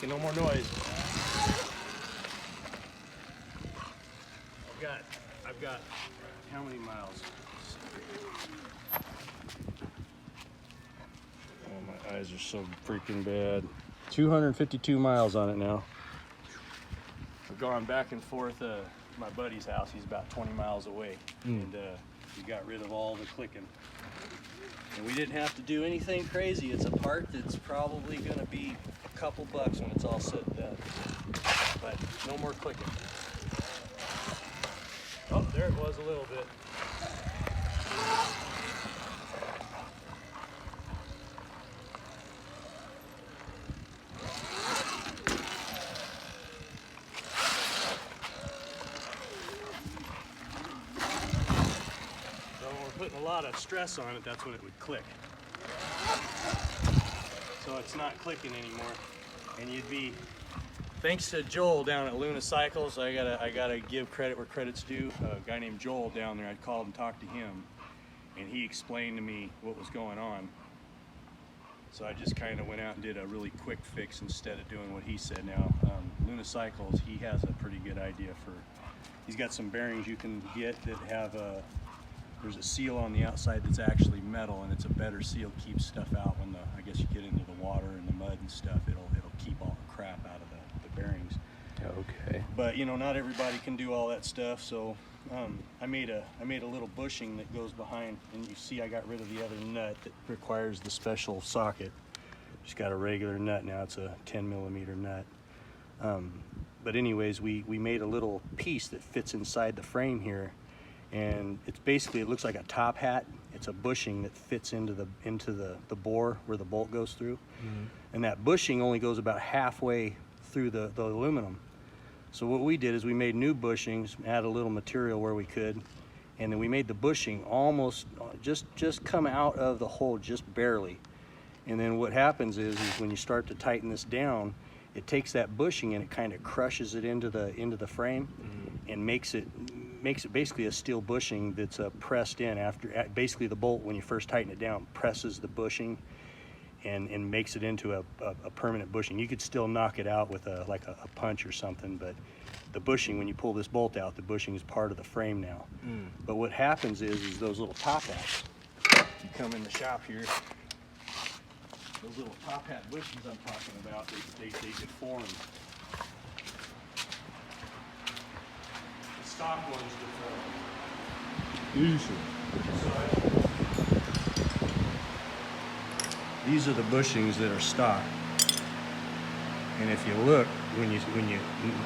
making no more noise. I've got how many miles? Oh, my eyes are so freaking bad. 252 miles on it now. I've gone back and forth to my buddy's house. He's about 20 miles away. And he got rid of all the clicking. And we didn't have to do anything crazy. It's a part that's probably gonna be a couple bucks when it's all said and done. But no more clicking. Oh, there it was a little bit. Putting a lot of stress on it, that's when it would click. So it's not clicking anymore. And you'd be, thanks to Joel down at Luna Cycles, I gotta give credit where credit's due. A guy named Joel down there, I called and talked to him, and he explained to me what was going on. So I just kind of went out and did a really quick fix instead of doing what he said. Now, Luna Cycles, he has a pretty good idea for, he's got some bearings you can get that have a, there's a seal on the outside that's actually metal, and it's a better seal, keeps stuff out when I guess you get into the water and the mud and stuff. It'll keep all the crap out of the bearings. Okay. But you know, not everybody can do all that stuff, so I made a little bushing that goes behind, and you see I got rid of the other nut that requires the special socket. Just got a regular nut now. It's a 10mm nut. But anyways, we made a little piece that fits inside the frame here. And it's basically, it looks like a top hat. It's a bushing that fits into the bore where the bolt goes through. And that bushing only goes about halfway through the aluminum. So what we did is we made new bushings, add a little material where we could, and then we made the bushing almost just come out of the hole just barely. And then what happens is when you start to tighten this down, it takes that bushing and it kind of crushes it into the frame and makes it basically a steel bushing that's pressed in after, basically the bolt, when you first tighten it down, presses the bushing and makes it into a permanent bushing. You could still knock it out with like a punch or something, but the bushing, when you pull this bolt out, the bushing is part of the frame now. But what happens is those little top hats, you come in the shop here, those little top hat bushings I'm talking about, they deform. Stock ones these are the bushings that are stock, and if you look, when you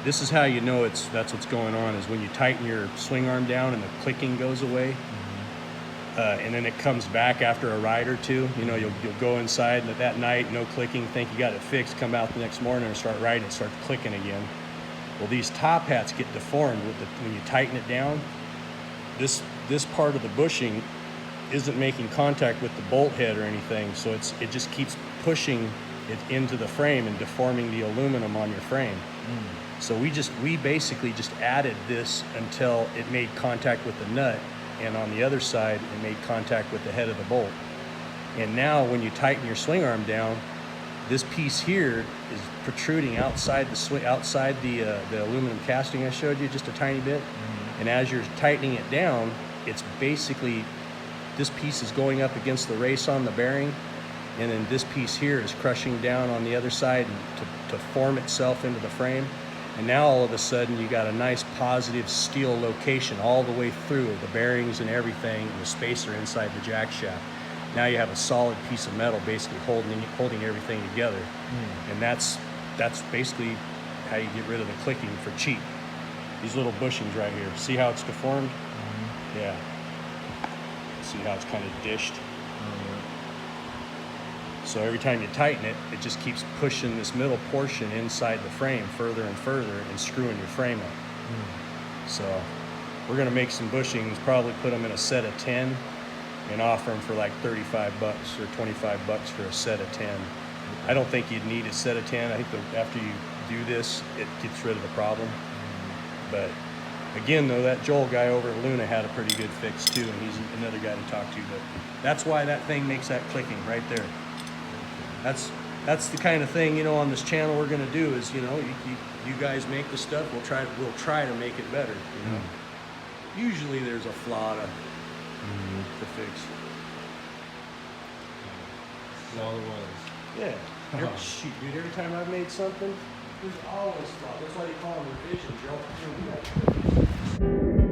this is how you know that's what's going on, is when you tighten your swing arm down and the clicking goes away, and then it comes back after a ride or two. You know, you'll go inside and that night, no clicking, think you got it fixed, come out the next morning and start riding, it starts clicking again. Well, these top hats get deformed when you tighten it down. This part of the bushing isn't making contact with the bolt head or anything, so it just keeps pushing it into the frame and deforming the aluminum on your frame. So we basically just added this until it made contact with the nut, and on the other side it made contact with the head of the bolt. And now when you tighten your swing arm down, this piece here is protruding outside the aluminum casting I showed you just a tiny bit. And as you're tightening it down, it's basically, this piece is going up against the race on the bearing, and then this piece here is crushing down on the other side to form itself into the frame. And now all of a sudden you got a nice positive steel location all the way through the bearings and everything, and the spacer inside the jack shaft. Now you have a solid piece of metal basically holding everything together. And that's basically how you get rid of the clicking for cheap. These little bushings right here. See how it's deformed? Yeah. See how it's kind of dished? So every time you tighten it, it just keeps pushing this middle portion inside the frame further and further and screwing your frame up. So we're gonna make some bushings, probably put them in a set of 10 and offer them for like 35 bucks or 25 bucks for a set of 10. I don't think you'd need a set of 10. I think after you do this, it gets rid of the problem. But again, though, that Joel guy over at Luna had a pretty good fix too, and he's another guy to talk to. But that's why that thing makes that clicking right there. that's the kind of thing, you know, on this channel we're gonna do is, you know, you guys make the stuff, we'll try to make it better, you know. Usually there's a flaw to fix. That's all there was. Yeah. Shoot, dude, every time I've made something, there's always flaws. That's why they call them revisions, Joe.